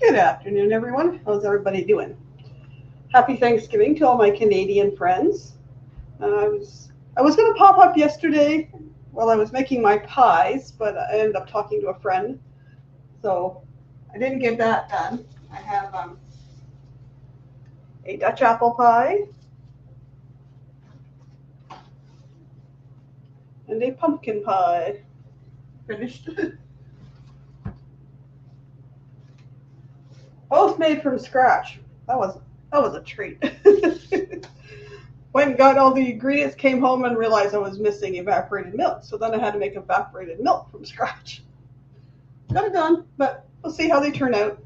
Good afternoon, everyone. How's everybody doing? Happy Thanksgiving to all my Canadian friends. I was going to pop up yesterday while I was making my pies, but I ended up talking to a friend, so I didn't get that done. I have a Dutch apple pie and a pumpkin pie. Finished. Both made from scratch. That was a treat. Went and got all the ingredients, came home and realized I was missing evaporated milk. So then I had to make evaporated milk from scratch. Got it done, but we'll see how they turn out.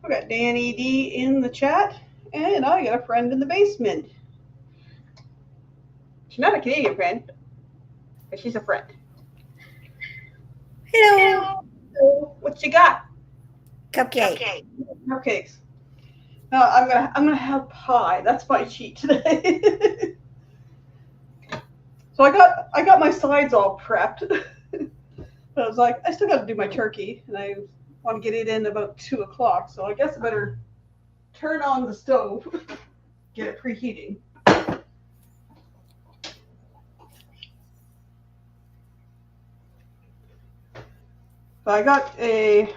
We got Danny D in the chat, and I got a friend in the basement. She's not a Canadian friend, but she's a friend. Hello. So what you got? Cupcake. Cupcakes. No, I'm gonna have pie. That's my cheat today. So I got my sides all prepped. But I was like, I still got to do my turkey, and I want to get it in about 2 o'clock. So I guess I better turn on the stove, get it preheating. So I got it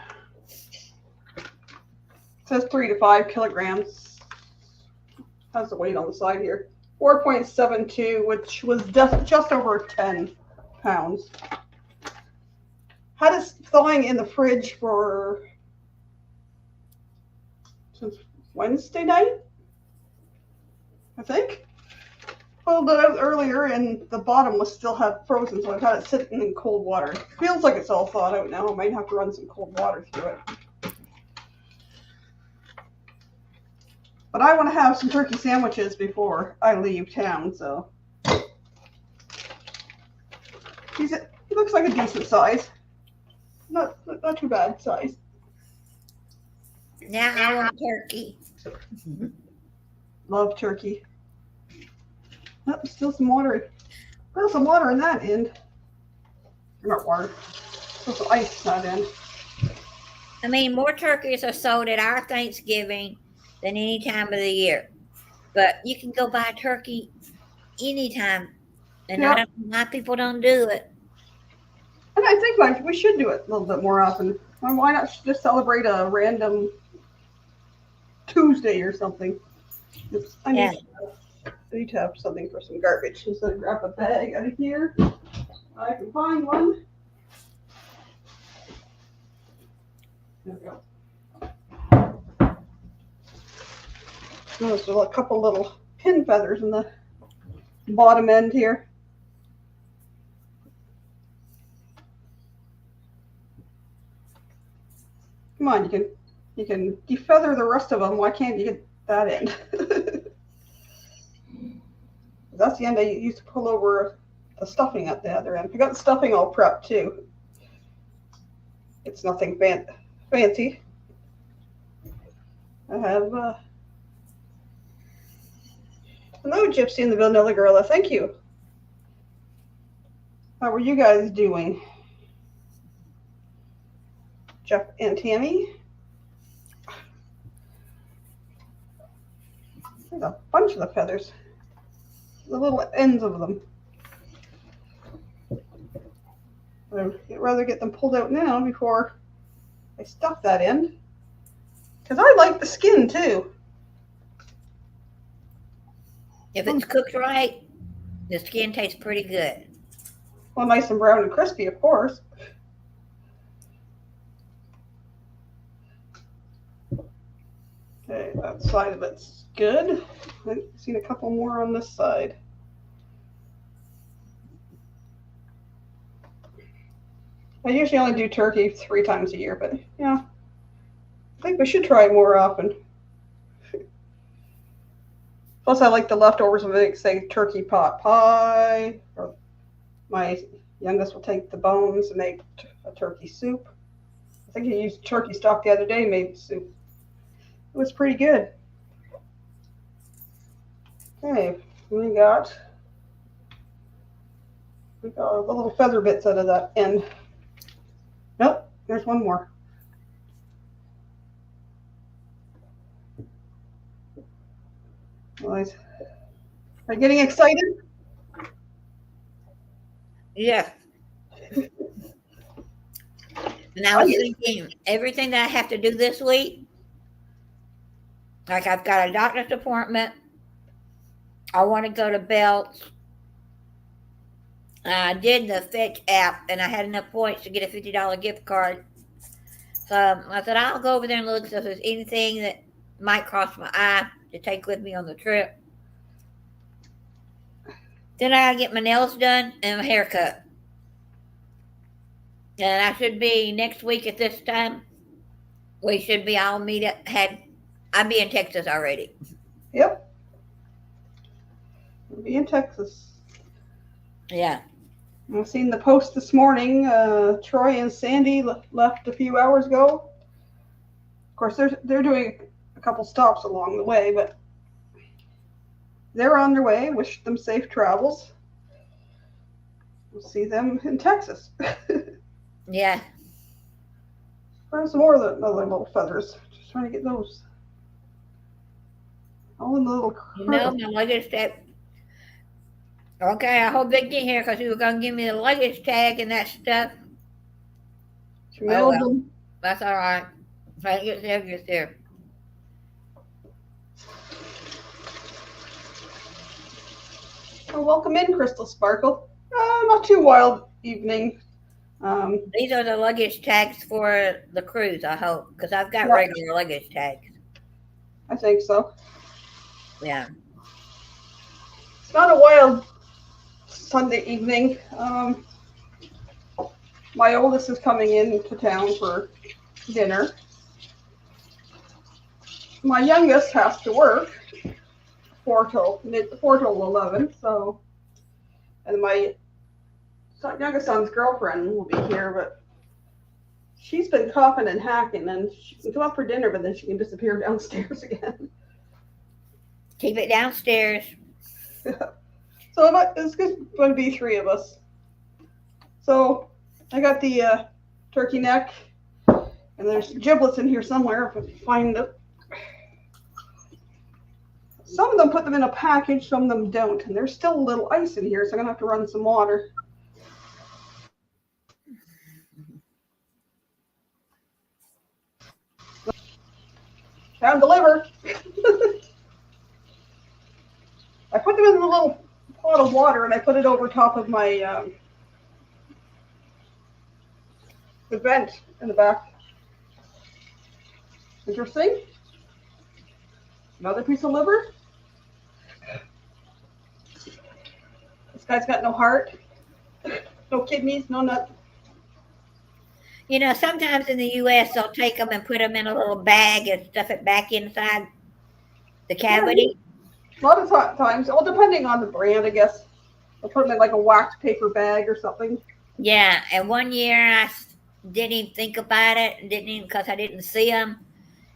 says 3 to 5 kilograms. How's the weight on the side here? 4.72, which was just over 10 pounds. Had it thawing in the fridge since Wednesday night, I think. Pulled it out earlier, and the bottom was still had frozen, so I've had it sitting in cold water. It feels like it's all thawed out now. I might have to run some cold water through it. But I want to have some turkey sandwiches before I leave town, so. He looks like a decent size. Not too bad size. Now I want turkey. Love turkey. Oh, still some water. Still some water in that end. Not water. Still some ice in that end. I mean, more turkeys are sold at our Thanksgiving than any time of the year. But you can go buy turkey anytime. And Yep. I don't know why people don't do it. And I think we should do it a little bit more often. Why not just celebrate a random Tuesday or something? I need to have something for some garbage. Instead of grab a bag out of here, I can find one. There we go. Notice there's a couple little pin feathers in the bottom end here. Come on, you can defeather the rest of them. Why can't you get that end? That's the end I used to pull over the stuffing at the other end. I got the stuffing all prepped too. It's nothing fancy. I have hello, Gypsy and the Vanilla Gorilla. Thank you. How are you guys doing? Jeff and Tammy. There's a bunch of the feathers. The little ends of them. I'd rather get them pulled out now before I stuff that end. Because I like the skin too. If it's cooked right, the skin tastes pretty good. Well, nice and brown and crispy, of course. Okay, that side of it's good. I've seen a couple more on this side. I usually only do turkey 3 times a year, but yeah, I think we should try it more often. Plus, I like the leftovers of it, say turkey pot pie, or my youngest will take the bones and make a turkey soup. I think he used turkey stock the other day, made soup. It was pretty good. Okay, we got the little feather bits out of that end. Nope, there's one more. Are you getting excited? Yes. And I was thinking everything that I have to do this week, like I've got a doctor's appointment. I want to go to Belts. I did the Fetch app and I had enough points to get a $50 gift card. So I said, I'll go over there and look if there's anything that might cross my eye to take with me on the trip. Then I gotta get my nails done and my hair cut. And I should be next week at this time. We should be all meet up. I'll be in Texas already. Yep. We'll be in Texas. Yeah. I've seen the post this morning. Troy and Sandy left a few hours ago. Of course, they're doing a couple stops along the way, but they're on their way. Wish them safe travels. We'll see them in Texas. Yeah. There's some more of the other little feathers. Just trying to get those. All in the little. No, my luggage tag. Okay, I hope they get here because you were going to give me the luggage tag and that stuff. Mailed them. That's all right. If I get there, get there. Well, welcome in, Crystal Sparkle. Not too wild evening. These are the luggage tags for the cruise, I hope, because I've got Yeah. regular luggage tags. I think so. Yeah. It's not a wild Sunday evening. My oldest is coming into town for dinner. My youngest has to work 4 till 11. So, and my youngest son's girlfriend will be here, but she's been coughing and hacking, and she can come up for dinner, but then she can disappear downstairs again. Keep it downstairs. So it's going to be 3 of us. So I got the turkey neck, and there's giblets in here somewhere if I can find it. Some of them put them in a package, some of them don't, and there's still a little ice in here, so I'm going to have to run some water. Found the liver. I put them in a little pot of water, and I put it over top of my the vent in the back. Interesting. Another piece of liver. This guy's got no heart, no kidneys, no nut. You know, sometimes in the U.S. they'll take them and put them in a little bag and stuff it back inside the cavity. A lot of times, well, depending on the brand, I guess, they'll put them in like a wax paper bag or something. Yeah, and one year I didn't even think about it, because I didn't see them.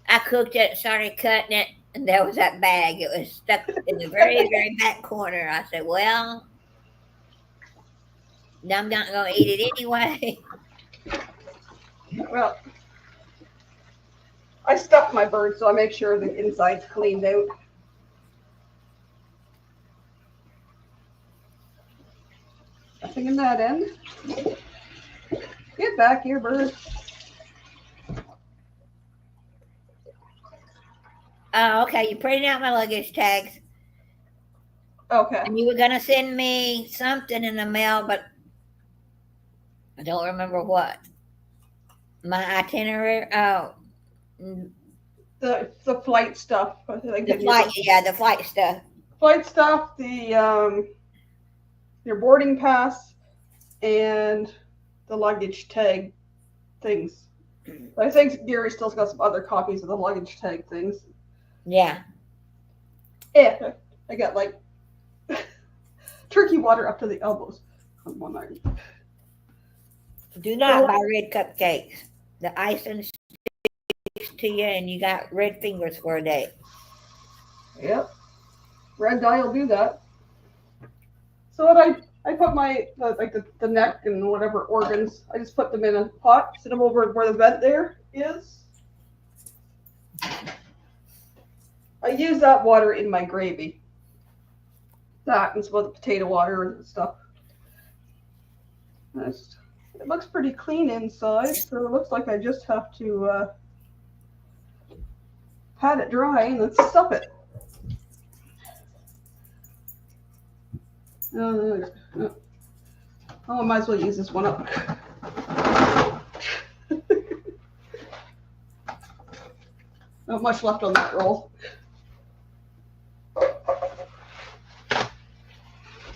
I cooked it, started cutting it, and there was that bag. It was stuck in the very, very back corner. I said, well, I'm not going to eat it anyway. Well, I stuff my bird, so I make sure the inside's cleaned out. Nothing in that end. Get back here, bird. Oh, okay. You're printing out my luggage tags. Okay. And you were going to send me something in the mail, but I don't remember what. My itinerary. Oh. The flight stuff. The flight stuff. Flight stuff, your boarding pass, and the luggage tag things. I think Gary still's got some other copies of the luggage tag things. Yeah. Yeah, I got like turkey water up to the elbows on one night. Do not buy red cupcakes. The icing sticks to you, and you got red fingers for a day. Yep. Red dye will do that. So what I put my the neck and whatever organs, I just put them in a pot, sit them over where the vent there is. I use that water in my gravy. That and some of the potato water and stuff. It looks pretty clean inside, so it looks like I just have to pat it dry and then stuff it. Oh, I might as well use this one up. Not much left on that roll.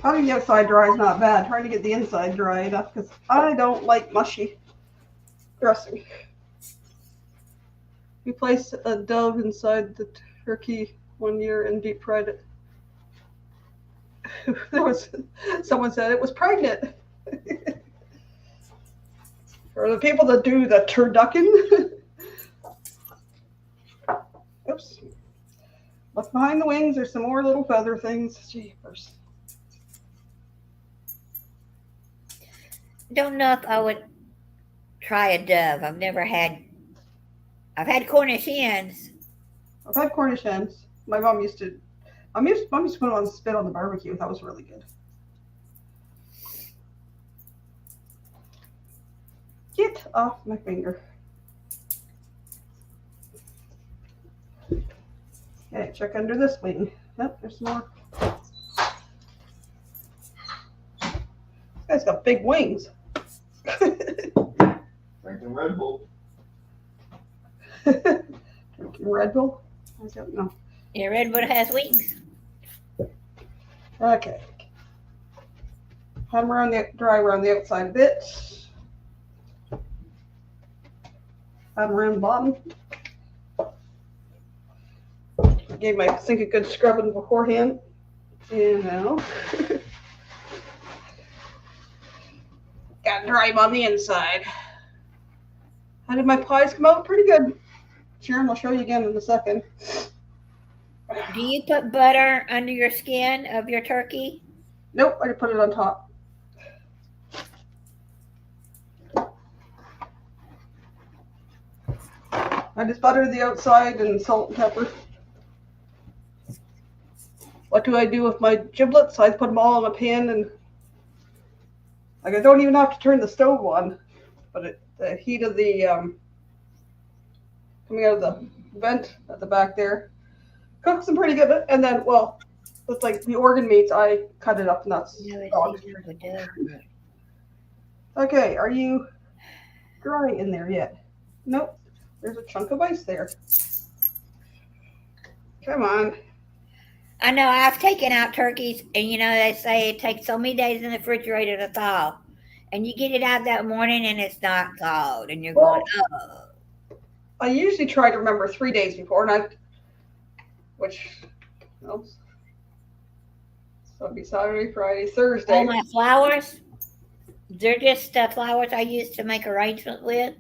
Having the outside dry is not bad. Trying to get the inside dry enough because I don't like mushy dressing. We placed a dove inside the turkey one year and deep fried it. Someone said it was pregnant. For the people that do the turducken. Oops. Left behind the wings, there's some more little feather things. Jeepers. Don't know if I would try a dove. I've had Cornish hens. I've had Cornish hens. My mom used to put them on spit on the barbecue. That was really good. Get off my finger. Okay, check under this wing. Yep, there's more. This guy's got big wings. Drinking Red Bull. Drinking Red Bull? I don't know. Yeah, Red Bull has wings. Okay. Have them dry around the outside a bit. Have them around the bottom. I gave my sink a good scrubbing beforehand. And now, got to dry them on the inside. How did my pies come out? Pretty good. Sharon, I'll show you again in a second. Do you put butter under your skin of your turkey? Nope, I just put it on top. I just butter the outside and salt and pepper. What do I do with my giblets? I put them all in a pan and I don't even have to turn the stove on, but the heat of the coming out of the vent at the back there cooks them pretty good. And then, well, it's like the organ meats, I cut it up and that's okay. Are you dry in there yet? Nope. There's a chunk of ice there. Come on. I know I've taken out turkeys, and they say it takes so many days in the refrigerator to thaw, and you get it out that morning and it's not thawed, and you're going, oh. I usually try to remember 3 days before, so it'd be Saturday, Friday, Thursday. All my flowers, they're just flowers I used to make arrangements with.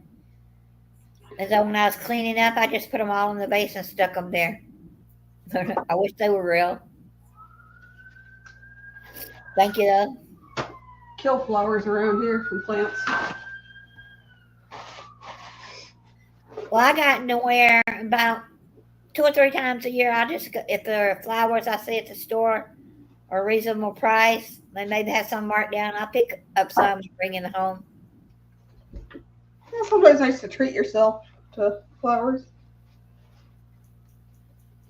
And so when I was cleaning up, I just put them all in the vase and stuck them there. I wish they were real. Thank you, though. Kill flowers around here from plants. Well, I got nowhere about 2 or 3 times a year. I just, if there are flowers I see at the store or a reasonable price, they maybe have some marked down. I'll pick up some and bring in the home. Yeah, sometimes nice to treat yourself to flowers.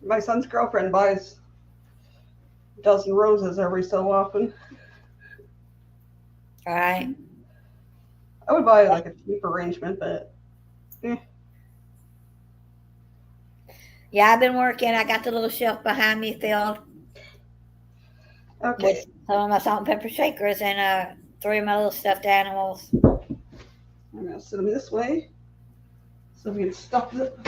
My son's girlfriend buys a dozen roses every so often. All right. I would buy like a cheap arrangement, but Yeah, I've been working. I got the little shelf behind me filled okay. with some of my salt and pepper shakers and 3 of my little stuffed animals. I'm gonna sit them this way so we can stuff it.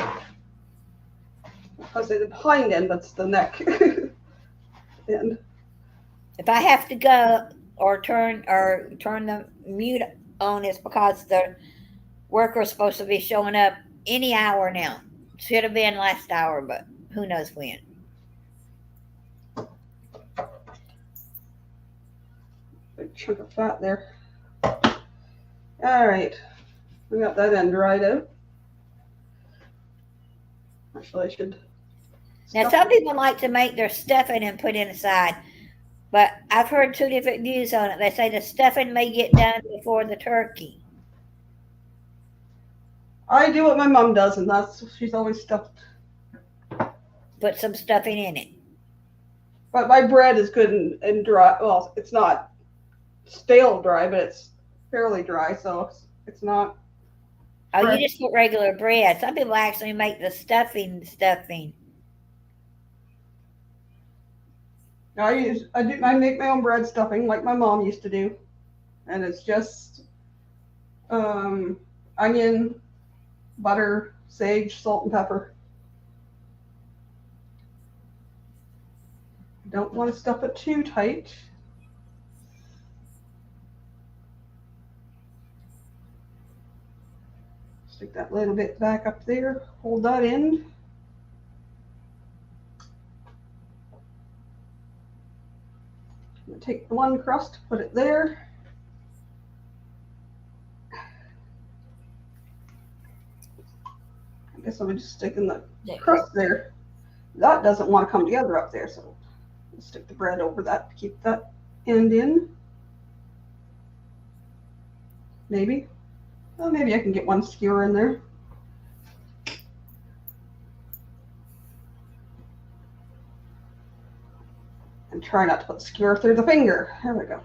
Because the hind end, that's the neck end. If I have to go or turn the mute on, it's because the worker's supposed to be showing up any hour now. Should have been last hour, but who knows when. Big chunk of fat there. All right, we got that end dried out. Actually, I should Now, some people like to make their stuffing and put inside, but I've heard two different views on it. They say the stuffing may get done before the turkey. I do what my mom does, and she's always stuffed. Put some stuffing in it. But my bread is good and dry. Well, it's not stale dry, but it's fairly dry, so it's not. Oh, fresh. you just put regular bread. Some people actually make the stuffing. I make my own bread stuffing like my mom used to do, and it's just onion, butter, sage, salt, and pepper. Don't want to stuff it too tight. Stick that little bit back up there. Hold that end. I'm going to take the one crust, put it there. I guess I'm just sticking the crust there. That doesn't want to come together up there, so I'll stick the bread over that to keep that end in. Maybe. Well, maybe I can get one skewer in there. And try not to put the skewer through the finger. There we go.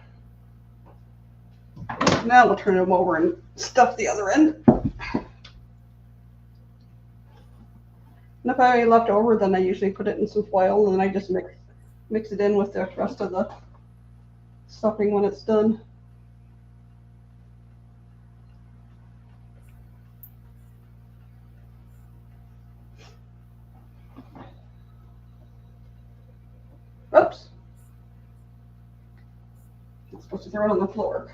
Now we'll turn them over and stuff the other end. And if I have any left over, then I usually put it in some foil, and then I just mix it in with the rest of the stuffing when it's done. Oops. I'm supposed to throw it on the floor.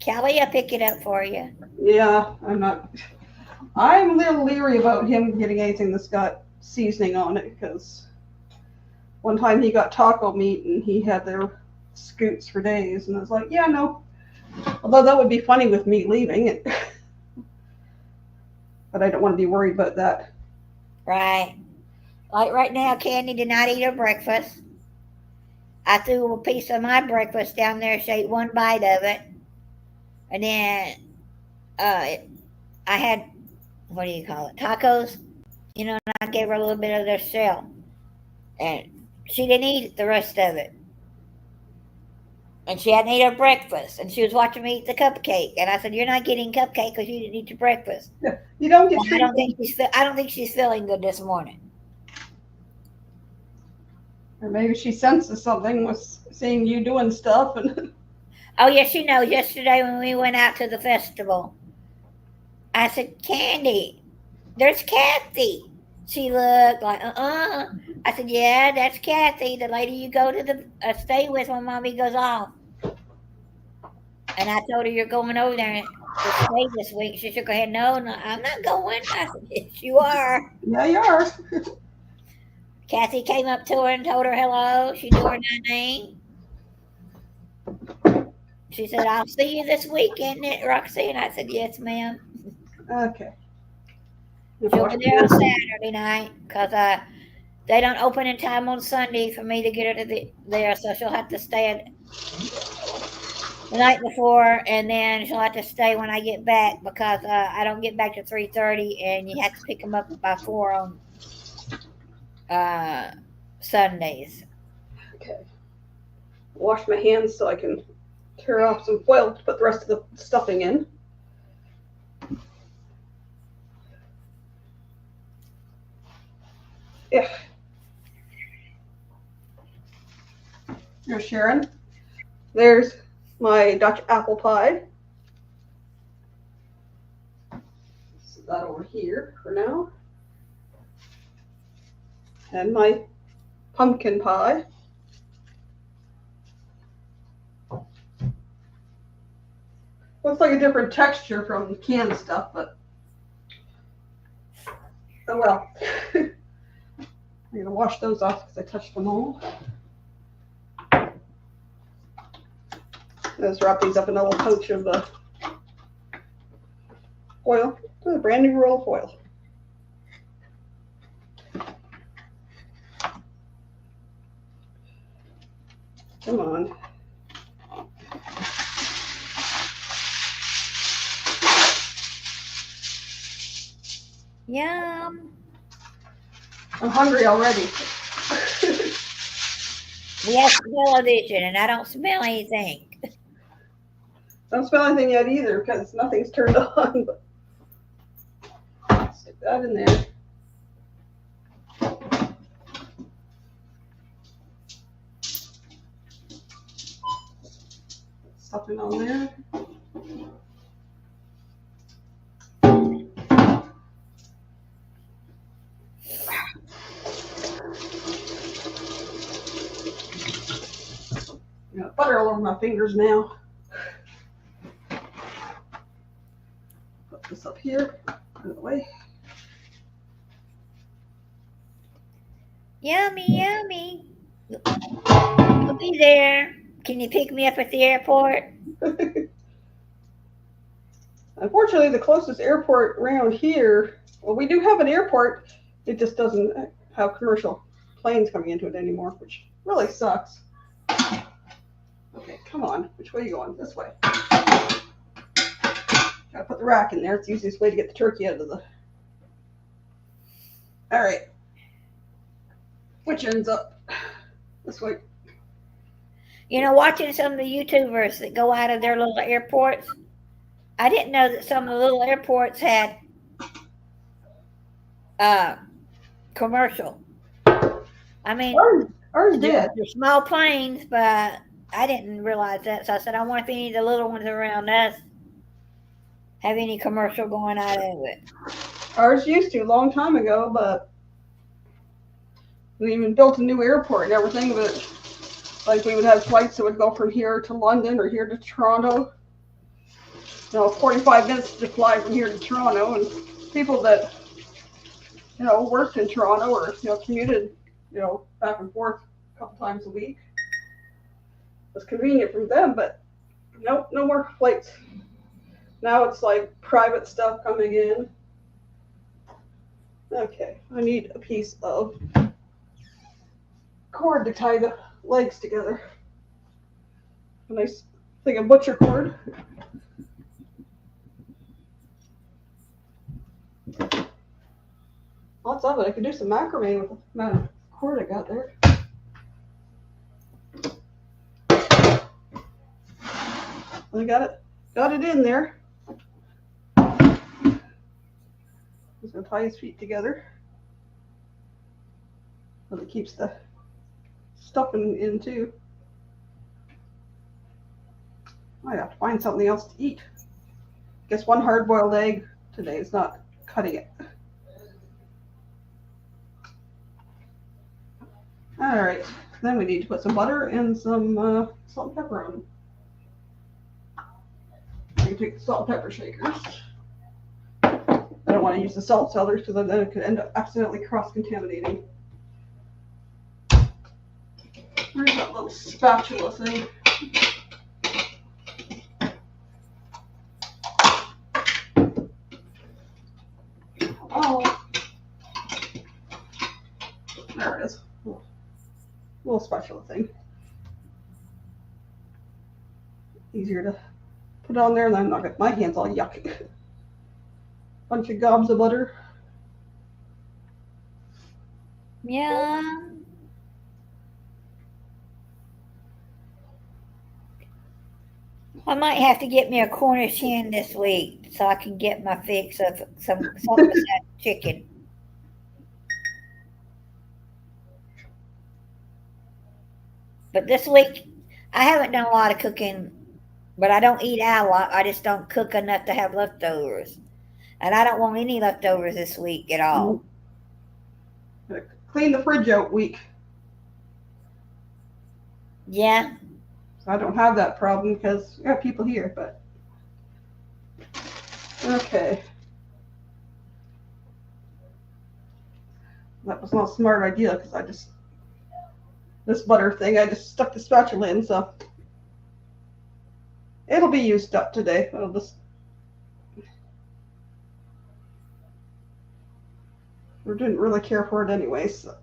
Kelly, I'll pick it up for you. Yeah, I'm a little leery about him getting anything that's got seasoning on it, because one time he got taco meat and he had their scoots for days, and I was like, yeah, no. Although that would be funny with me leaving it. But I don't want to be worried about that. Right. Like right now, Candy did not eat her breakfast. I threw a piece of my breakfast down there. She ate one bite of it. And then I had, what do you call it, tacos, and I gave her a little bit of their shell. And she didn't eat the rest of it. And she hadn't eaten her breakfast. And she was watching me eat the cupcake. And I said, you're not getting cupcake because you didn't eat your breakfast. Yeah, you don't get I don't think she's feeling good this morning. Or maybe she senses something with seeing you doing stuff. And oh, yes, she knows. Yesterday when we went out to the festival, I said, Candy, there's Kathy. She looked like, I said, yeah, that's Kathy, the lady you go to stay with when Mommy goes off. And I told her, you're going over there to stay this week. She shook her head, no, I'm not going. I said, yes, you are. Yeah, you are. Kathy came up to her and told her hello. She knew her name. She said, I'll see you this weekend, Roxy. And I said, yes, ma'am. Okay. She'll be there on Saturday night because they don't open in time on Sunday for me to get her to there. So she'll have to stay the night before, and then she'll have to stay when I get back because I don't get back to 3:30, and you have to pick them up by 4 on Sundays. Okay. Wash my hands so I can tear off some foil to put the rest of the stuffing in. Yeah. There's Sharon. There's my Dutch apple pie. Set that over here for now. And my pumpkin pie. Looks like a different texture from canned stuff, but oh well. I'm going to wash those off because I touched them all. Let's wrap these up in a little pouch of the foil. This is a brand new roll of foil. Come on. Yum. I'm hungry already. We have television and I don't smell anything. Don't smell anything yet either because nothing's turned on. But stick that in there. Something on there. Got butter all over my fingers now. Put this up here, out of the way. Yummy, yummy. I'll be there. Can you pick me up at the airport? Unfortunately, the closest airport around here, well, we do have an airport. It just doesn't have commercial planes coming into it anymore, which really sucks. Okay, come on. Which way are you going? This way. Gotta put the rack in there. It's the easiest way to get the turkey out of the... All right. Which ends up? This way. You know, watching some of the YouTubers that go out of their little airports, I didn't know that some of the little airports had commercial. I mean, ours did. they're small planes, but I didn't realize that. So I said, I wonder if any of the little ones around us have any commercial going out of it. Ours used to a long time ago, but we even built a new airport and everything, but like we would have flights that would go from here to London or here to Toronto. 45 minutes to fly from here to Toronto, and people that, worked in Toronto or, commuted, back and forth a couple times a week. It was convenient for them, but nope, no more flights. Now it's like private stuff coming in. Okay, I need a piece of cord to tie the legs together. A nice thing of butcher cord. Lots of it. I could do some macrame with the amount of cord I got there. I got it in there. Just gonna tie his feet together so it keeps the stuffing in too. I have to find something else to eat. Guess one hard-boiled egg today is not cutting it. All right, then we need to put some butter and some salt and pepper on. I can take the salt and pepper shakers. I don't want to use the salt cellars because then it could end up accidentally cross-contaminating. Where's that little spatula thing? Oh, there it is. Little spatula thing. Easier to put on there, and I'm not gonna, my hands all yucky. Bunch of gobs of butter. Yeah. I might have to get me a Cornish hen this week so I can get my fix of something besides chicken. But this week, I haven't done a lot of cooking, but I don't eat out a lot. I just don't cook enough to have leftovers. And I don't want any leftovers this week at all. Clean the fridge out week. Yeah. So I don't have that problem because we have people here, but okay. That was not a smart idea because this butter thing, I just stuck the spatula in, so it'll be used up today. It'll just, we didn't really care for it anyway, so.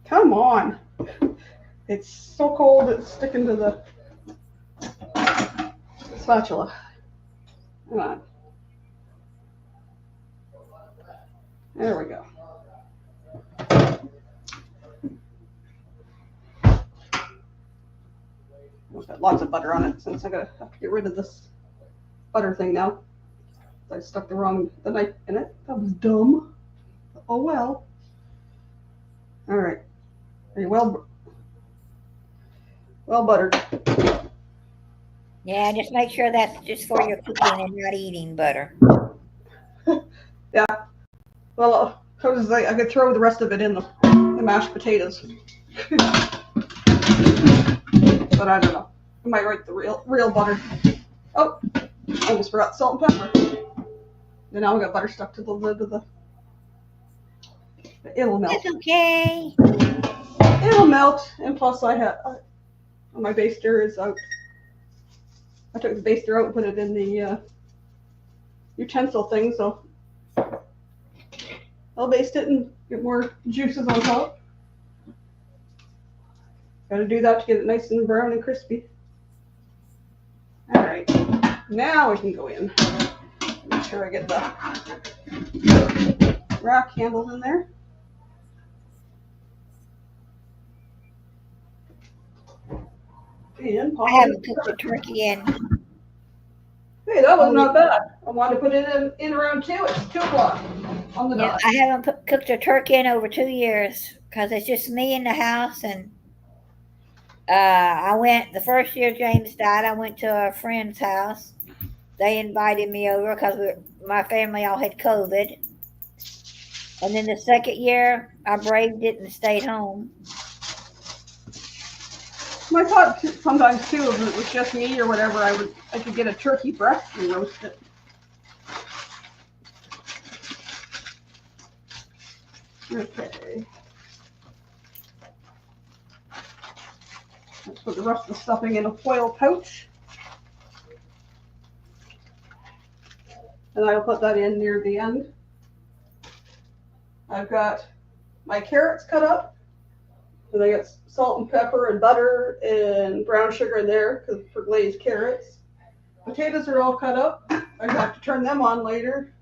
Come on. It's so cold it's sticking to the spatula. Come on. There we go. I've got lots of butter on it since I have to get rid of this butter thing now. I stuck the knife in it. That was dumb. Oh well. All right. Are you well buttered? Yeah, just make sure that's just for your cooking and not eating butter. Yeah. Well, I could throw the rest of it in the mashed potatoes. But I don't know. I might write the real butter. Oh, I almost forgot salt and pepper. And now we got butter stuck to the lid of it'll melt. It's okay. It'll melt, and plus my baster is out. I took the baster out and put it in the utensil thing, so I'll baste it and get more juices on top. Got to do that to get it nice and brown and crispy. All right, now we can go in. Make sure I get the rack handles in there. And I haven't cooked the turkey in. Hey, that was not bad. I wanted to put it in around 2. It's 2 o'clock on the dot. I haven't cooked a turkey in over 2 years because it's just me in the house. And the first year James died, I went to a friend's house. They invited me over because my family all had COVID. And then the second year, I braved it and stayed home. I thought sometimes too, if it was just me or whatever, I could get a turkey breast and roast it. Okay. Let's put the rest of the stuffing in a foil pouch. And I'll put that in near the end. I've got my carrots cut up. And I got salt and pepper and butter and brown sugar in there for glazed carrots. Potatoes are all cut up. I have to turn them on later.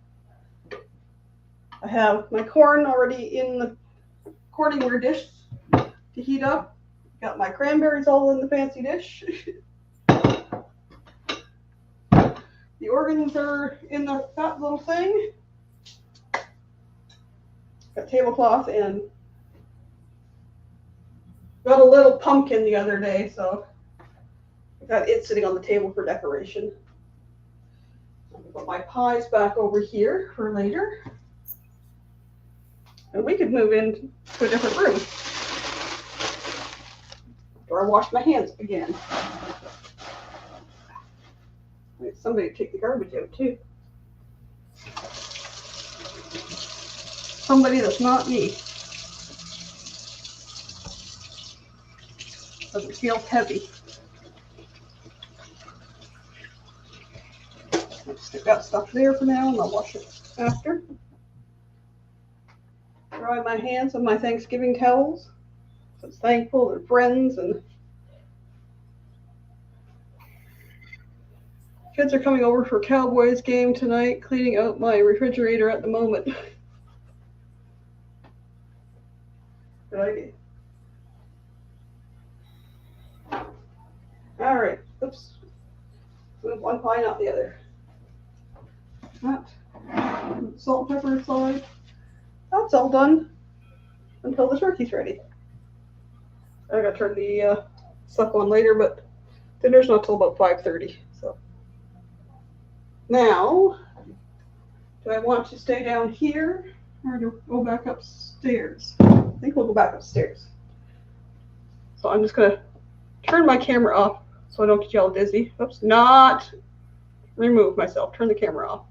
I have my corn already in the corningware dish to heat up. Got my cranberries all in the fancy dish. The organs are in that little thing. Got tablecloth and got a little pumpkin the other day, so I got it sitting on the table for decoration. I'm gonna put my pies back over here for later. And we could move into a different room. After I wash my hands again. Wait, somebody take the garbage out too. Somebody that's not me. Because it feels heavy. I'll stick that stuff there for now and I'll wash it after. Dry my hands with my Thanksgiving towels. So it's thankful they're friends, and kids are coming over for Cowboys game tonight, cleaning out my refrigerator at the moment. Good idea. All right. Oops. Move one pie, not the other. That. Salt and pepper aside. That's all done until the turkey's ready. I gotta turn the stuff on later, but dinner's not till about 5:30. So now, do I want to stay down here or do I go back upstairs? I think we'll go back upstairs. So I'm just gonna turn my camera off so I don't get you all dizzy. Oops, not remove myself. Turn the camera off.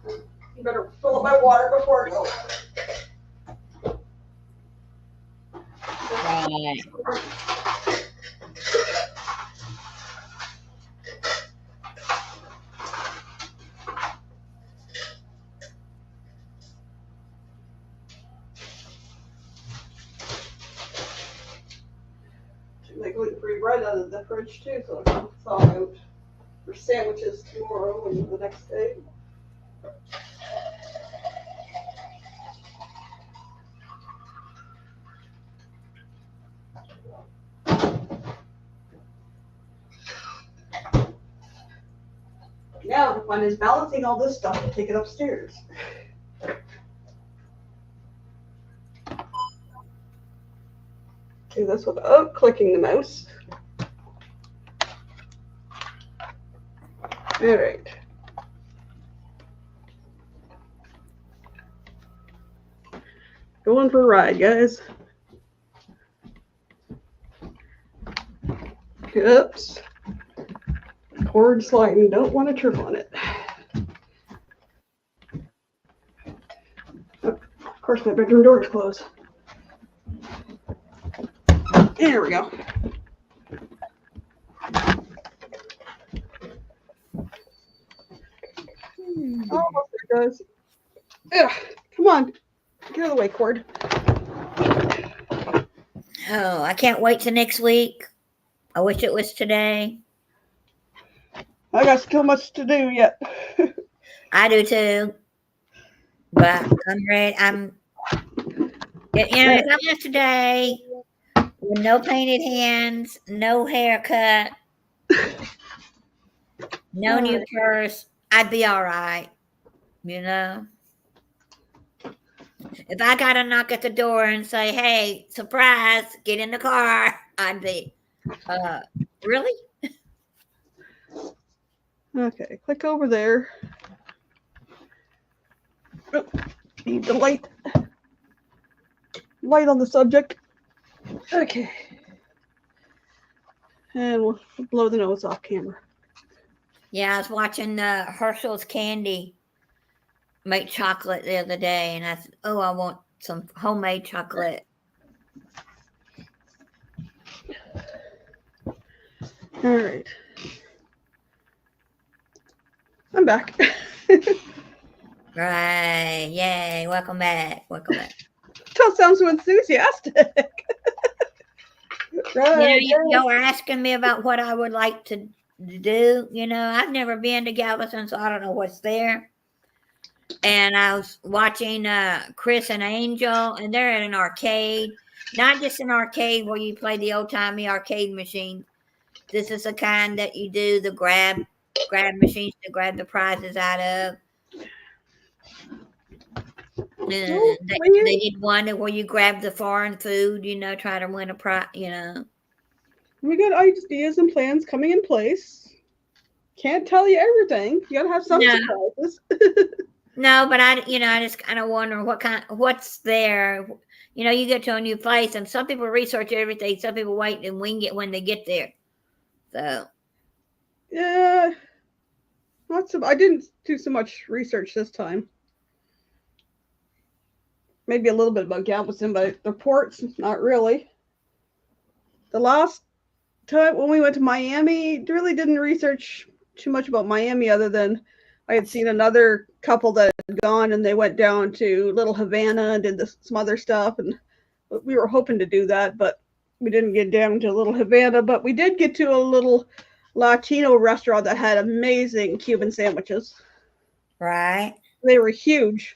You better fill up my water before I go. Right. my gluten-free bread out of the fridge too, so I can thaw out for sandwiches tomorrow and the next day. Now the fun is balancing all this stuff and take it upstairs. Do this without clicking the mouse. All right. Going for a ride, guys. Oops. Cord sliding. Don't want to trip on it. Oh, of course, my bedroom door is closed. There we go. Almost there, guys. Ugh, come on. Get out of the way, cord. Oh, I can't wait till next week. I wish it was today. I got so much to do yet. I do too. But I'm ready. If I'm here today with no painted hands, no haircut, no new purse, I'd be all right. You know? If I got to knock at the door and say, hey, surprise, get in the car, I'd be, really? Okay, click over there. Oh, need the light on the subject. Okay. And we'll blow the nose off camera. Yeah, I was watching Herschel's Candy make chocolate the other day, and I said, oh, I want some homemade chocolate. All right. I'm back. Right. Yay. Welcome back. Welcome back. Don't sound so enthusiastic. Right. Y'all were asking me about what I would like to do. I've never been to Galveston, so I don't know what's there. And I was watching Chris and Angel, and they're at an arcade. Not just an arcade where you play the old-timey arcade machine. This is the kind that you do the grab machines to grab the prizes out of. They did one where you grab the foreign food, try to win a prize, We got ideas and plans coming in place. Can't tell you everything. You gotta have some surprises. No, but I just kind of wonder what's there. You get to a new place, and some people research everything. Some people wait and wing it when they get there. So. Yeah. I didn't do so much research this time. Maybe a little bit about Galveston, but the ports, not really. The last time when we went to Miami, really didn't research too much about Miami other than I had seen another couple that had gone and they went down to Little Havana and did some other stuff. And we were hoping to do that, but we didn't get down to Little Havana. But we did get to a little Latino restaurant that had amazing Cuban sandwiches. Right. They were huge.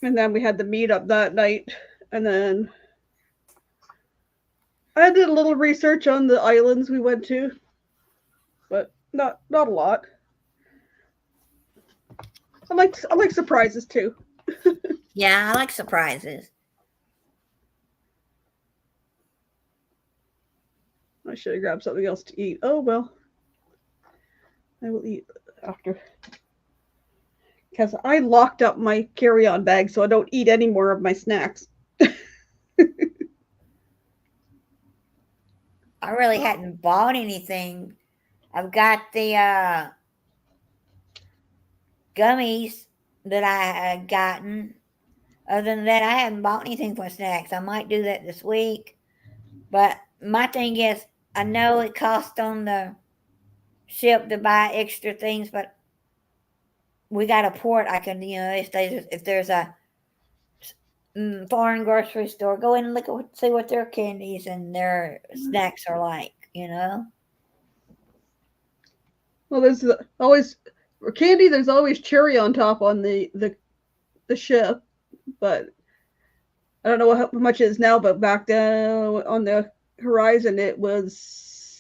And then we had the meetup that night. And then I did a little research on the islands we went to, but not a lot. I like surprises too. Yeah, I like surprises. I should have grabbed something else to eat. Oh well. I will eat after. Because I locked up my carry-on bag so I don't eat any more of my snacks. I really hadn't bought anything. I've got the gummies that I had gotten. Other than that, I haven't bought anything for snacks. I might do that this week. But my thing is, I know it costs on the ship to buy extra things, but we got a port I can, if there's a foreign grocery store. Go in and see what their candies and their snacks are like. Well, there's always for candy. There's always cherry on top on the ship, but I don't know how much it is now. But back then on the horizon, it was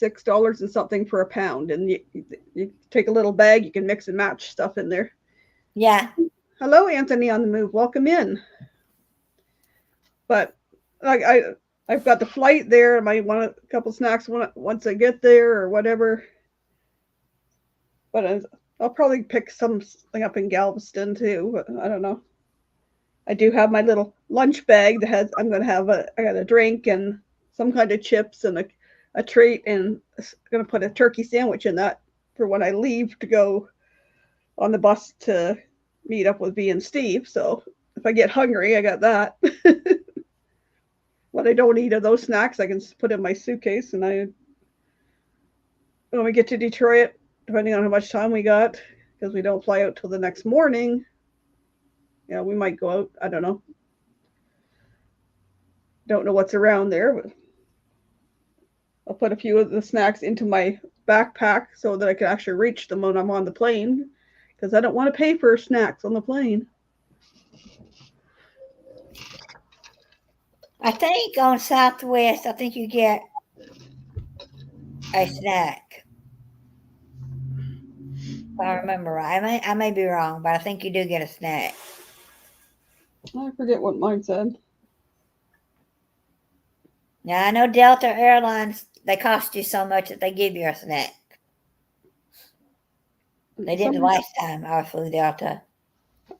$6 and something for a pound, and you take a little bag, you can mix and match stuff in there. Yeah. Hello, Anthony on the move. Welcome in. But I've got the flight there. I might want a couple snacks once I get there or whatever. But I'll probably pick something up in Galveston too. But I don't know. I do have my little lunch bag that has. I'm going to have I got a drink and some kind of chips and a treat, and I'm going to put a turkey sandwich in that for when I leave to go on the bus to meet up with V and Steve. So if I get hungry, I got that. What I don't eat of those snacks, I can put in my suitcase, and when we get to Detroit, depending on how much time we got, because we don't fly out till the next morning, we might go out. I don't know. Don't know what's around there, but I'll put a few of the snacks into my backpack so that I can actually reach them when I'm on the plane, because I don't want to pay for snacks on the plane. I think on Southwest, I think you get a snack. If I remember right. I may be wrong, but I think you do get a snack. I forget what mine said. Now, I know Delta Airlines, they cost you so much that they give you a snack. They did the last time I flew Delta.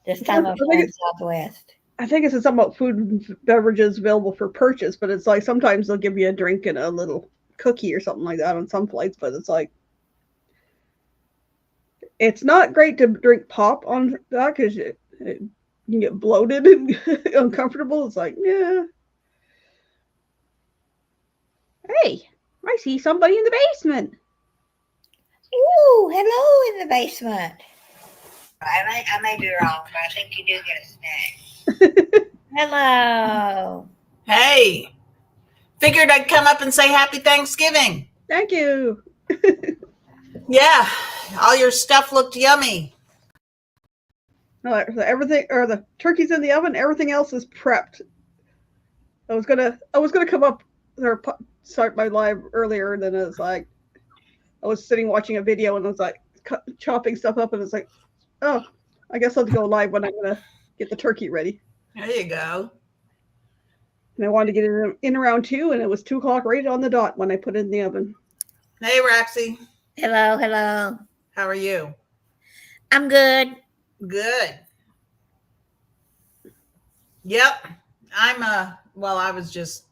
This time I'm flying Southwest. I think it's something about food and beverages available for purchase, but it's like sometimes they'll give you a drink and a little cookie or something like that on some flights, but it's like it's not great to drink pop on that because you can get bloated and uncomfortable. It's like, yeah. Hey, I see somebody in the basement. Ooh, hello in the basement. I may be wrong, but I think you do get a snack. Hello. Hey, figured I'd come up and say happy Thanksgiving. Thank you. Yeah, all your stuff looked yummy. Everything, or the turkey's in the oven. Everything else is prepped. I was gonna come up or start my live earlier, and then it was like I was sitting watching a video and I was like chopping stuff up, and it's like, oh, I guess I'll go live when I'm gonna get the turkey ready. There you go. And I wanted to get it in around 2, and it was 2:00 right on the dot when I put it in the oven. Hey, Roxy. Hello. How are you? I'm good. Good. Yep. I was just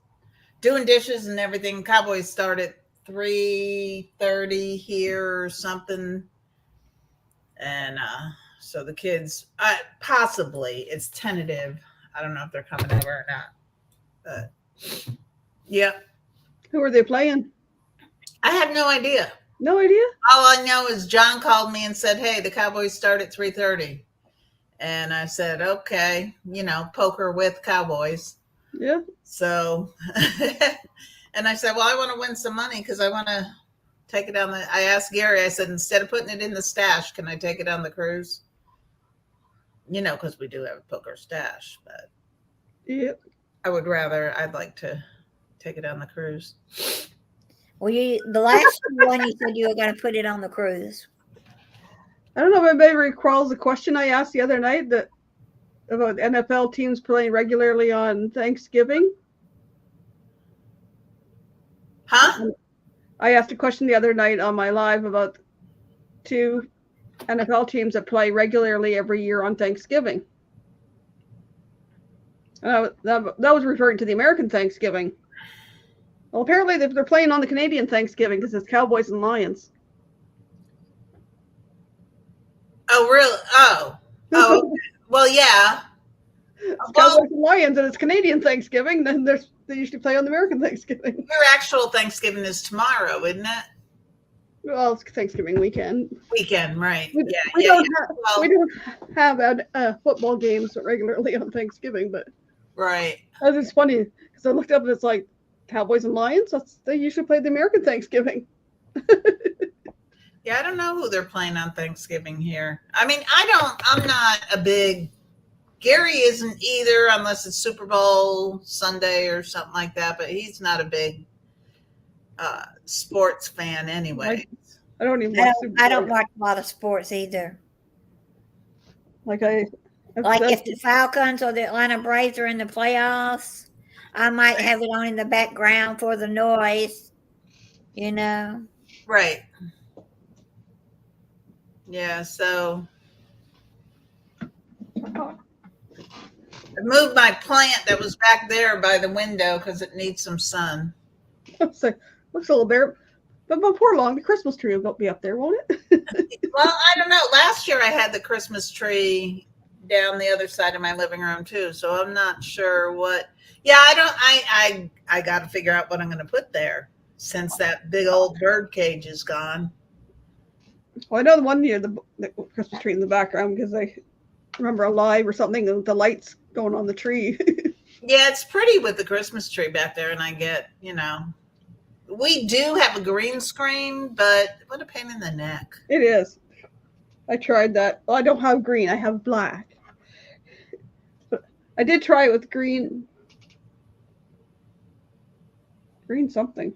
doing dishes and everything. Cowboys start at 3:30 here or something. And so the kids, possibly, it's tentative. I don't know if they're coming over or not. But, yep. Who are they playing? I have no idea. No idea? All I know is John called me and said, hey, the Cowboys start at 3:30. And I said, okay, poker with Cowboys. Yeah. So, and I said, well, I want to win some money because I want to take it on I asked Gary, I said, instead of putting it in the stash, can I take it on the cruise? Because we do have a poker stash, but yep. I'd like to take it on the cruise. Well, the last one you said you were going to put it on the cruise. I don't know if anybody recalls the question I asked the other night about NFL teams playing regularly on Thanksgiving. Huh? I asked a question the other night on my live about 2 NFL teams that play regularly every year on Thanksgiving. That was referring to the American Thanksgiving. Well, apparently they're playing on the Canadian Thanksgiving because it's Cowboys and Lions. Oh, really? Oh, well, yeah. Cowboys and Lions, and it's Canadian Thanksgiving. Then they usually play on the American Thanksgiving. Your actual Thanksgiving is tomorrow, isn't it? Well, it's Thanksgiving weekend. Right? We don't have football games regularly on Thanksgiving, but Right. It's funny because I looked up and it's like Cowboys and Lions. They usually play the American Thanksgiving. Yeah, I don't know who they're playing on Thanksgiving here. I mean, I'm not a big, Gary isn't either, unless it's Super Bowl Sunday or something like that, but he's not a big sports fan anyway. I don't even watch Super Bowl. I don't watch a lot of sports either. Like if the Falcons or the Atlanta Braves are in the playoffs, I might have it on in the background for the noise, you know. Right. Yeah, so I moved my plant that was back there by the window because it needs some sun. looks a little bare, but before long, the Christmas tree will be up there, won't it? Well, I don't know. Last year I had the Christmas tree down the other side of my living room too, so I'm not sure what. Yeah, I got to figure out what I'm going to put there since that big old bird cage is gone. Well, I know the one year the Christmas tree in the background because I remember a live or something with the lights going on the tree. Yeah, it's pretty with the Christmas tree back there, and I get, we do have a green screen, but what a pain in the neck. It is. I tried that. Well, I don't have green. I have black. But I did try it with green something,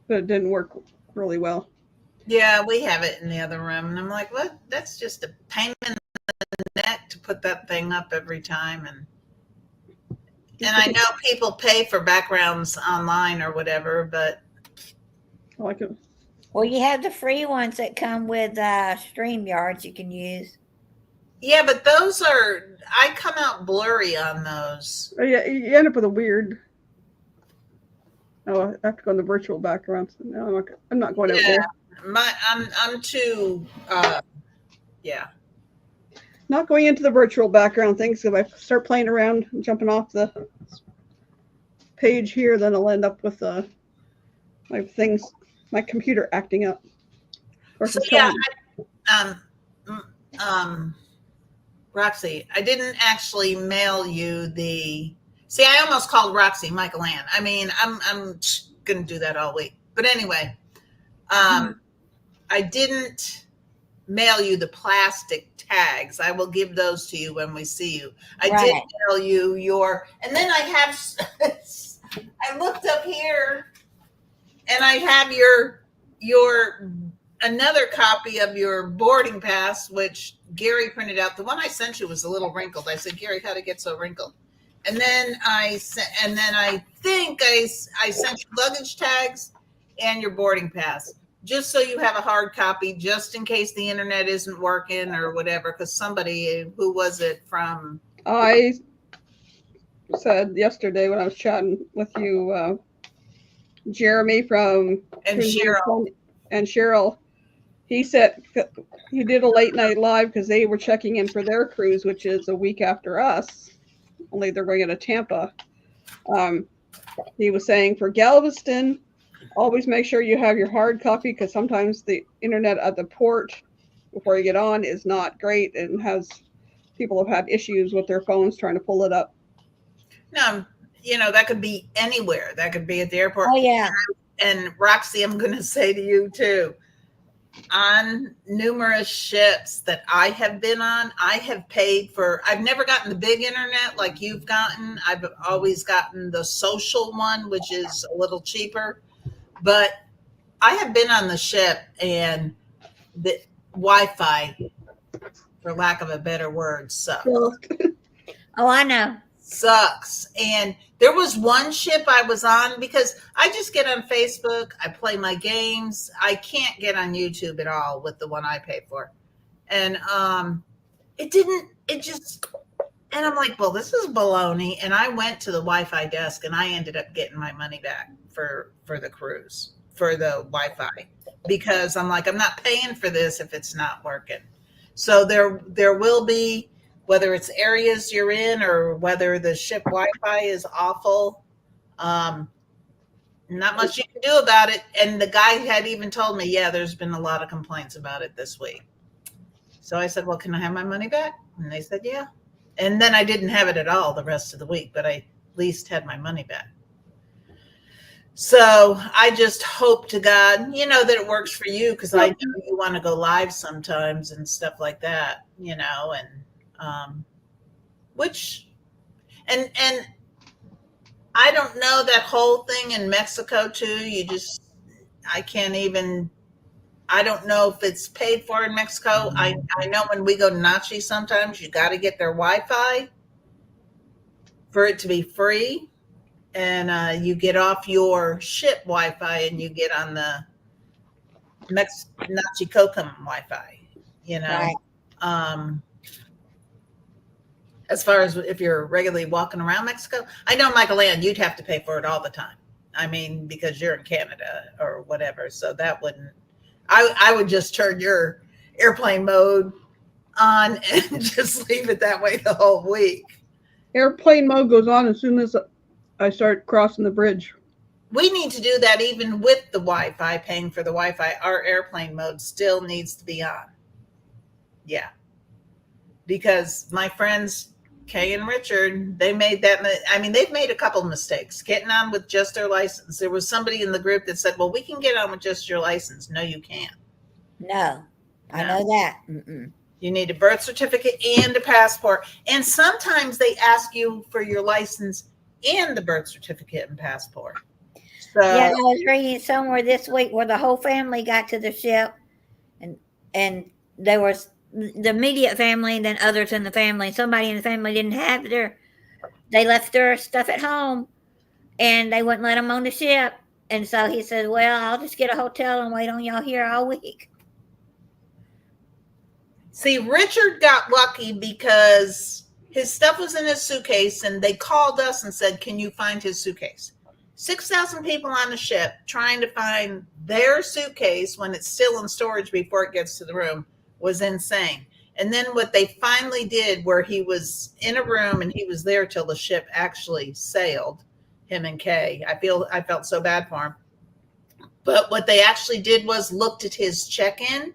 but it didn't work really well. Yeah, we have it in the other room, and I'm like, what? That's just a pain in the neck to put that thing up every time, and I know people pay for backgrounds online or whatever, but I like it. Well, you have the free ones that come with StreamYards you can use. Yeah, but I come out blurry on those. Oh, yeah, you end up with a weird. Oh, I have to go in the virtual background. So no, I'm not going out there. I'm too. Yeah. Not going into the virtual background things. If I start playing around and jumping off the page here, then I'll end up with my computer acting up. So yeah, Roxy, I didn't actually mail you the. See, I almost called Roxy Michael Ann. I mean, I'm gonna do that all week. But anyway, I didn't mail you the plastic tags. I will give those to you when we see you. I did mail you and then I have. I looked up here, and I have your another copy of your boarding pass, which Gary printed out. The one I sent you was a little wrinkled. I said, Gary, how'd it get so wrinkled? And then I think I sent you luggage tags and your boarding pass, just so you have a hard copy, just in case the internet isn't working or whatever. Because somebody, who was it from? I said yesterday when I was chatting with you, Jeremy from and Cheryl. He said he did a late night live because they were checking in for their cruise, which is a week after us. Only they're going to Tampa. He was saying for Galveston, always make sure you have your hard copy because sometimes the internet at the port before you get on is not great and people have had issues with their phones trying to pull it up. No, that could be anywhere. That could be at the airport. Oh, yeah. And Roxy, I'm going to say to you too, on numerous ships that I have been on, I have paid for, I've never gotten the big internet like you've gotten. I've always gotten the social one, which is a little cheaper. But I have been on the ship and the Wi-Fi, for lack of a better word, sucks. Oh, I know. Sucks. And there was one ship I was on because I just get on Facebook. I play my games. I can't get on YouTube at all with the one I pay for. And and I'm like, well, this is baloney. And I went to the Wi-Fi desk and I ended up getting my money back for the cruise, for the Wi-Fi, because I'm like, I'm not paying for this if it's not working. So there will be, whether it's areas you're in or whether the ship Wi-Fi is awful, not much you can do about it. And the guy had even told me, yeah, there's been a lot of complaints about it this week. So I said, well, can I have my money back? And they said, yeah. And then I didn't have it at all the rest of the week, but I at least had my money back. So I just hope to God, that it works for you, because I know you want to go live sometimes and stuff like that, and and I don't know that whole thing in Mexico too. I don't know if it's paid for in Mexico. I know when we go to Nachi, sometimes you got to get their Wi-Fi for it to be free. And you get off your ship Wi-Fi and you get on the Nachi Kokum Wi-Fi, Right. As far as if you're regularly walking around Mexico. I know, Michael Ann, you'd have to pay for it all the time. I mean, because you're in Canada or whatever. So that wouldn't, I would just turn your airplane mode on and just leave it that way the whole week. Airplane mode goes on as soon as I start crossing the bridge. We need to do that even with the Wi-Fi, paying for the Wi-Fi. Our airplane mode still needs to be on. Yeah. Because my friends, Kay and Richard, they made that. I mean, they've made a couple of mistakes getting on with just their license. There was somebody in the group that said, well, we can get on with just your license. No, you can't. No, I know that. Mm-mm. You need a birth certificate and a passport. And sometimes they ask you for your license and the birth certificate and passport. So, Yeah, I was reading somewhere this week where the whole family got to the ship, and there was the immediate family and then others in the family. Somebody in the family didn't have they left their stuff at home, and they wouldn't let them on the ship. And so he said, well, I'll just get a hotel and wait on y'all here all week. see, Richard got lucky because his stuff was in his suitcase, and they called us and said, can you find his suitcase? 6,000 people on the ship trying to find their suitcase when it's still in storage before it gets to the room was insane. And then what they finally did, where he was in a room and he was there till the ship actually sailed, him and Kay. I felt so bad for him. But what they actually did was looked at his check-in.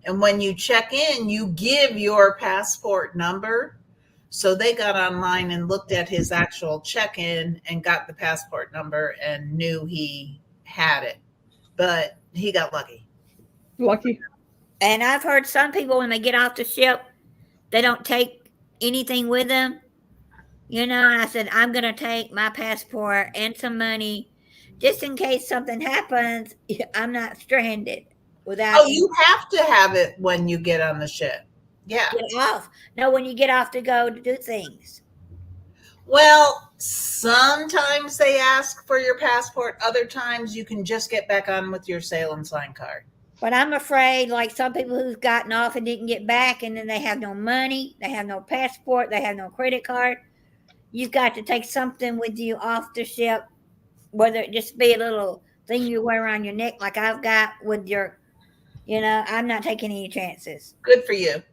And when you check in, you give your passport number. So they got online and looked at his actual check-in and got the passport number and knew he had it. But he got lucky. Lucky. And I've heard some people, when they get off the ship, they don't take anything with them. And I said, I'm going to take my passport and some money just in case something happens. I'm not stranded without. Oh, you have to have it when you get on the ship. Yeah. Get off. No, when you get off to go to do things. Well, sometimes they ask for your passport. Other times you can just get back on with your sail and sign card. But I'm afraid, like some people who've gotten off and didn't get back, and then they have no money, they have no passport, they have no credit card. You've got to take something with you off the ship, whether it just be a little thing you wear around your neck like I've got with your, I'm not taking any chances. Good for you.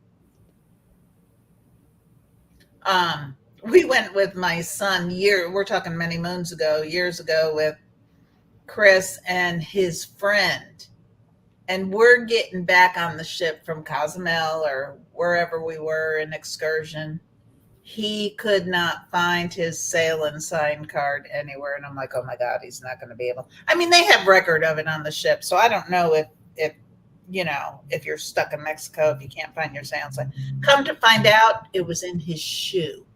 We went with my son we're talking many years ago with Chris and his friend. And we're getting back on the ship from Cozumel or wherever we were in excursion. He could not find his sail and sign card anywhere. And I'm like, oh my God, he's not going to be able. I mean, they have record of it on the ship. So I don't know if you're stuck in Mexico, if you can't find your sail and sign. Come to find out, it was in his shoe.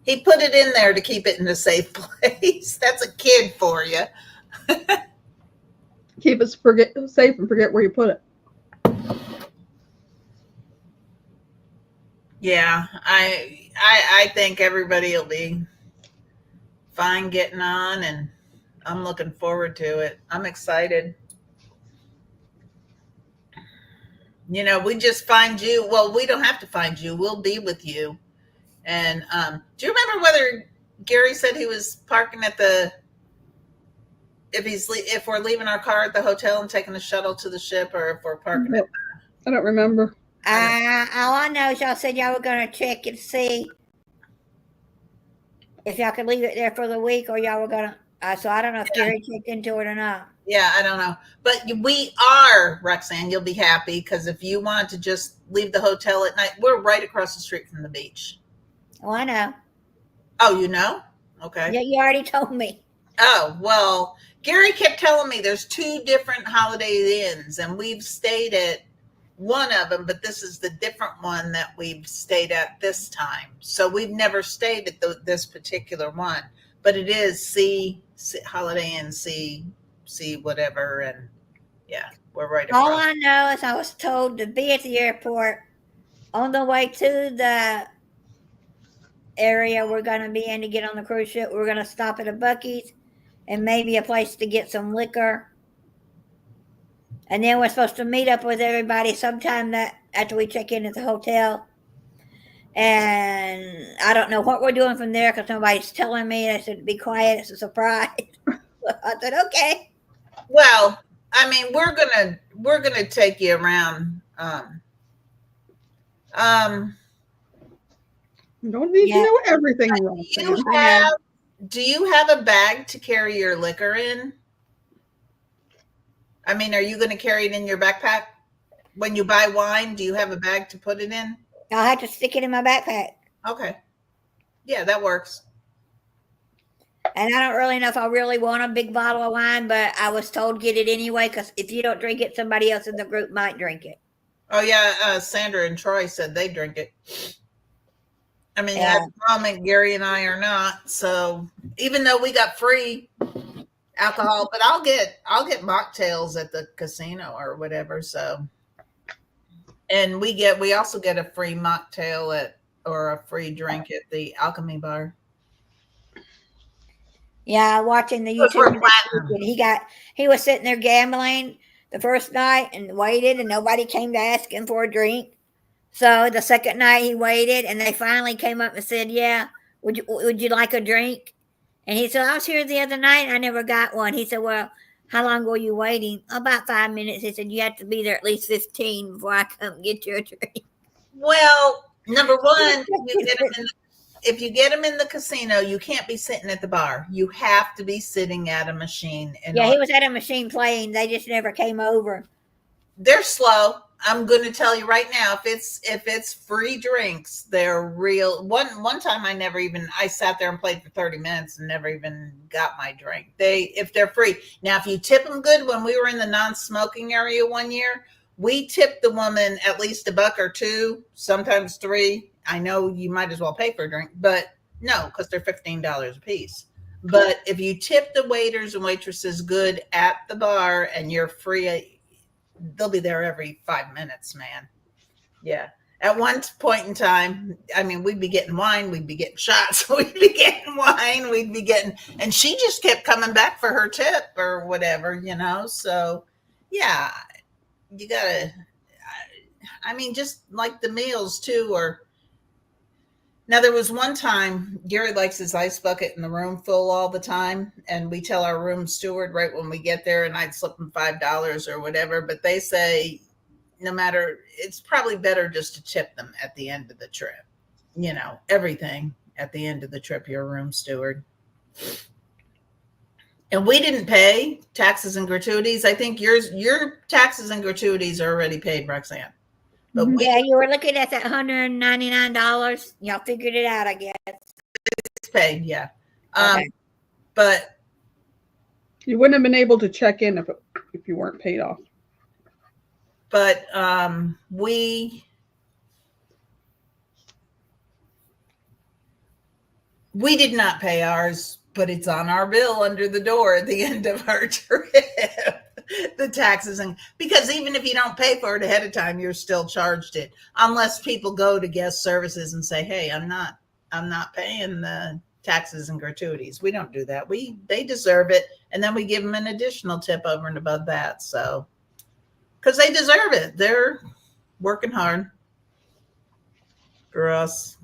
He put it in there to keep it in a safe place. That's a kid for you. Keep it safe and forget where you put it. Yeah, I think everybody will be fine getting on, and I'm looking forward to it. I'm excited. We just find you. Well, we don't have to find you. We'll be with you. And do you remember whether Gary said he was parking at if we're leaving our car at the hotel and taking a shuttle to the ship, or if we're parking at I don't remember. All I know is y'all said y'all were going to check and see if y'all could leave it there for the week, or y'all were going to. So I don't know if Gary checked into it or not. Yeah, I don't know. But we are, Roxanne, you'll be happy, because if you want to just leave the hotel at night, we're right across the street from the beach. Oh, I know. Oh, you know? Okay. Yeah, you already told me. Oh, well, Gary kept telling me there's 2 different Holiday Inns, and we've stayed at one of them, but this is the different one that we've stayed at this time. So we've never stayed at this particular one, but it is Holiday Inn, C whatever, and yeah, we're right All across. I know is I was told to be at the airport on the way to the area we're going to be in to get on the cruise ship. We're going to stop at a Buc-ee's and maybe a place to get some liquor. And then we're supposed to meet up with everybody sometime that after we check in at the hotel. And I don't know what we're doing from there because nobody's telling me. I said, be quiet. It's a surprise. I said, okay. Well, I mean, we're gonna take you around. You don't need to know everything. Do you have a bag to carry your liquor in? I mean, are you going to carry it in your backpack? When you buy wine, do you have a bag to put it in? I'll have to stick it in my backpack. Okay. Yeah, that works. And I don't really know if I really want a big bottle of wine, but I was told get it anyway because if you don't drink it, somebody else in the group might drink it. Oh, yeah. Sandra and Troy said they drink it. I mean, Yeah. at the moment, Gary and I are not. So even though we got free alcohol, but I'll get mocktails at the casino or whatever. So, and we also get a free mocktail or a free drink at the Alchemy Bar. Yeah, watching the YouTube. He was sitting there gambling the first night and waited, and nobody came to ask him for a drink. So the second night he waited, and they finally came up and said, "Yeah, would you like a drink?" And he said, "I was here the other night, and I never got one." He said, "Well, how long were you waiting?" "About 5 minutes." He said, "You have to be there at least 15 before I come get you a drink." Well, number one, if you get them in the casino, you can't be sitting at the bar. You have to be sitting at a machine. Yeah, he was at a machine playing. They just never came over. They're slow. I'm going to tell you right now, if it's free drinks, they're real. One time I sat there and played for 30 minutes and never even got my drink. If they're free. Now, if you tip them good, when we were in the non-smoking area one year, we tipped the woman at least $1 or $2, sometimes $3. I know you might as well pay for a drink, but no, because they're $15 a piece. But if you tip the waiters and waitresses good at the bar and you're free, they'll be there every 5 minutes, man. Yeah. At one point in time, I mean, we'd be getting wine, we'd be getting shots, we'd be getting wine, and she just kept coming back for her tip or whatever, So, yeah, you gotta, I mean, just like the meals too, now there was one time Gary likes his ice bucket in the room full all the time. And we tell our room steward right when we get there, and I'd slip them $5 or whatever. But they say, no matter, it's probably better just to tip them at the end of the trip, everything at the end of the trip, your room steward. And we didn't pay taxes and gratuities. I think your taxes and gratuities are already paid, Roxanne. But yeah, you were looking at that $199. Y'all figured it out, I guess. It's paid, yeah. Okay. But you wouldn't have been able to check in if you weren't paid off. But we did not pay ours, but it's on our bill under the door at the end of our trip. The taxes, and because even if you don't pay for it ahead of time, you're still charged it, unless people go to guest services and say, "Hey, I'm not paying the taxes and gratuities." We don't do that. They deserve it, and then we give them an additional tip over and above that. So, because they deserve it, they're working hard for us.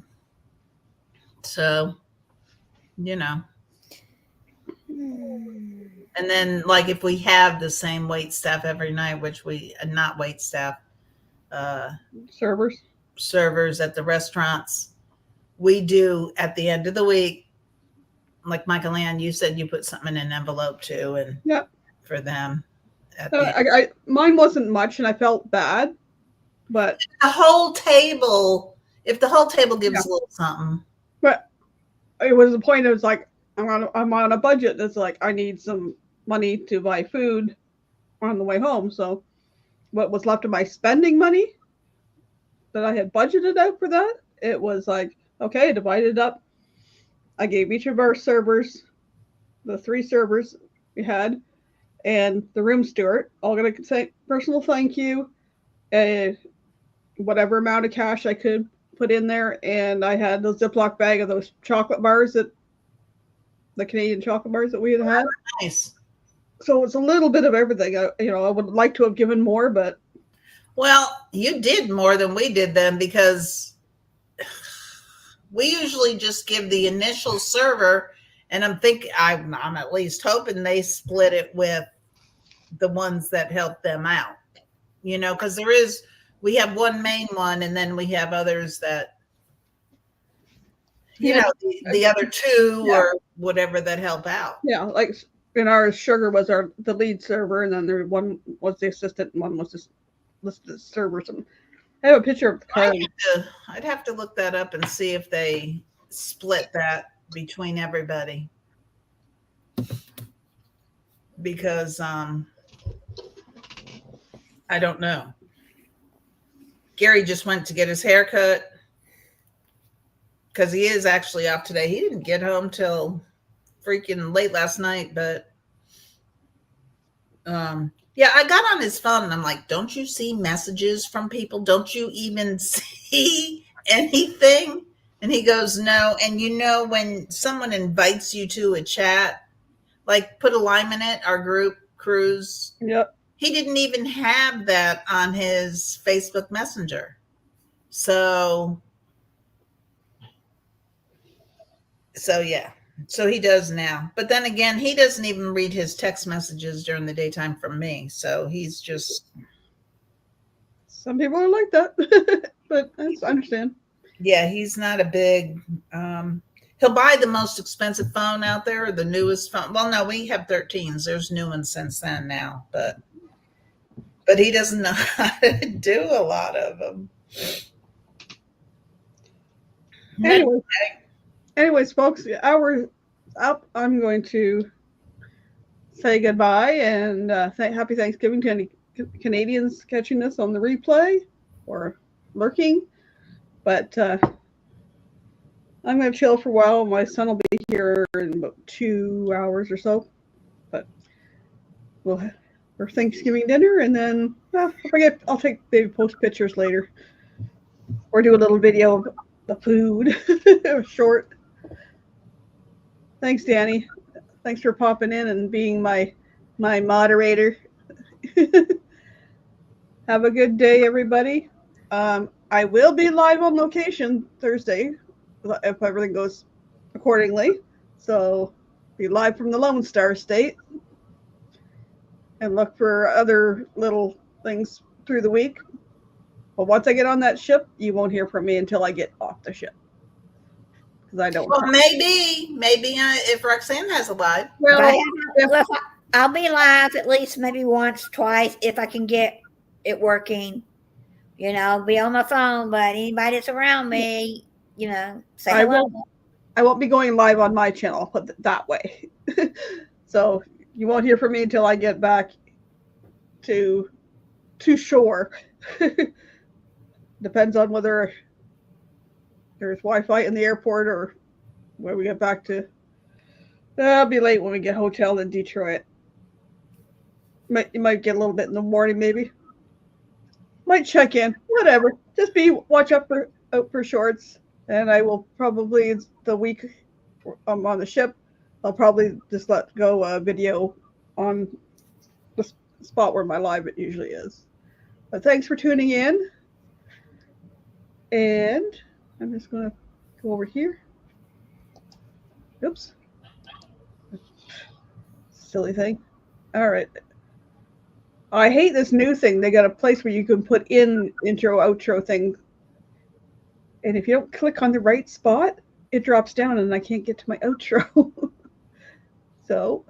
So, And then, like, if we have the same wait staff every night, which not wait staff, servers at the restaurants, we do at the end of the week, like Michael Ann, you said you put something in an envelope too, and yep, for them. Mine wasn't much, and I felt bad, but if the whole table gives a little something, it was the point. It was like I'm on a budget. That's like I need some money to buy food on the way home. So what was left of my spending money that I had budgeted out for that, it was like, okay, divided up. I gave each of our servers, the 3 servers we had, and the room steward, all going to say personal thank you, whatever amount of cash I could put in there. And I had the Ziploc bag of those chocolate bars, that the Canadian chocolate bars that we had. Nice. So it's a little bit of everything. I would like to have given more, but. Well, you did more than we did then, because we usually just give the initial server, and I'm at least hoping they split it with the ones that help them out, because we have one main one, and then we have others that, the other 2 or whatever that help out. Yeah, like in ours, Sugar was the lead server, and then one was the assistant, and one was just listed as servers. And I have a picture of the card. I'd have to look that up and see if they split that between everybody, because I don't know. Gary just went to get his hair cut because he is actually off today. He didn't get home till freaking late last night, but yeah, I got on his phone and I'm like, don't you see messages from people? Don't you even see anything? And he goes, no. And when someone invites you to a chat, like put a lime in it, our group cruise. Yep. He didn't even have that on his Facebook Messenger. So yeah. So he does now. But then again, he doesn't even read his text messages during the daytime from me. So he's just. Some people are like that, but I understand. Yeah, he's not a big. He'll buy the most expensive phone out there, or the newest phone. Well, no, we have 13s. There's new ones since then now, but he doesn't know how to do a lot of them. Anyways, folks, the hour's up. I'm going to say goodbye and happy Thanksgiving to any Canadians catching this on the replay or lurking. But I'm going to chill for a while. My son will be here in about 2 hours or so. But we'll have our Thanksgiving dinner, and then I'll post pictures later, or do a little video of the food, short. Thanks, Danny. Thanks for popping in and being my moderator. Have a good day, everybody. I will be live on location Thursday if everything goes accordingly. So be live from the Lone Star State, and look for other little things through the week. But once I get on that ship, you won't hear from me until I get off the ship. Because I don't. Well, maybe if Roxanne has a live. Well, I'll be live at least maybe once, twice, if I can get it working. Be on my phone, but anybody that's around me, say hello. I won't be going live on my channel, I'll put it that way. So you won't hear from me until I get back to shore. Depends on whether there's Wi-Fi in the airport or where we get back to. It'll be late when we get hotel in Detroit. You might get a little bit in the morning, maybe. Might check in, whatever. Just watch out for shorts, and I will probably the week I'm on the ship, I'll probably just let go a video on the spot where my live it usually is. But thanks for tuning in, and I'm just going to go over here. Oops. Silly thing. All right. I hate this new thing. They got a place where you can put in intro, outro thing. And if you don't click on the right spot, it drops down and I can't get to my outro. So,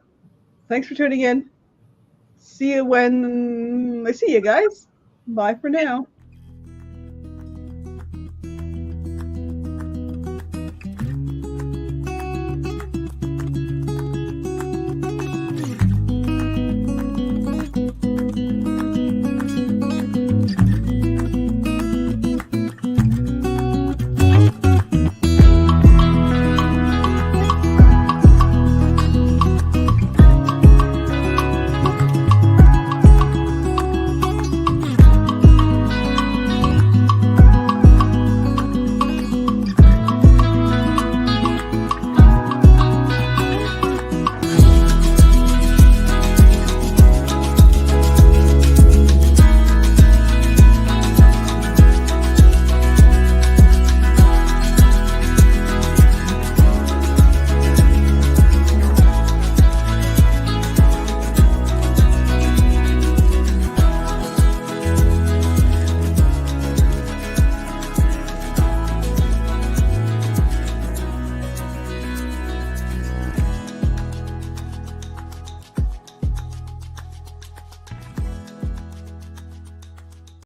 thanks for tuning in. See you when I see you guys. Bye for now.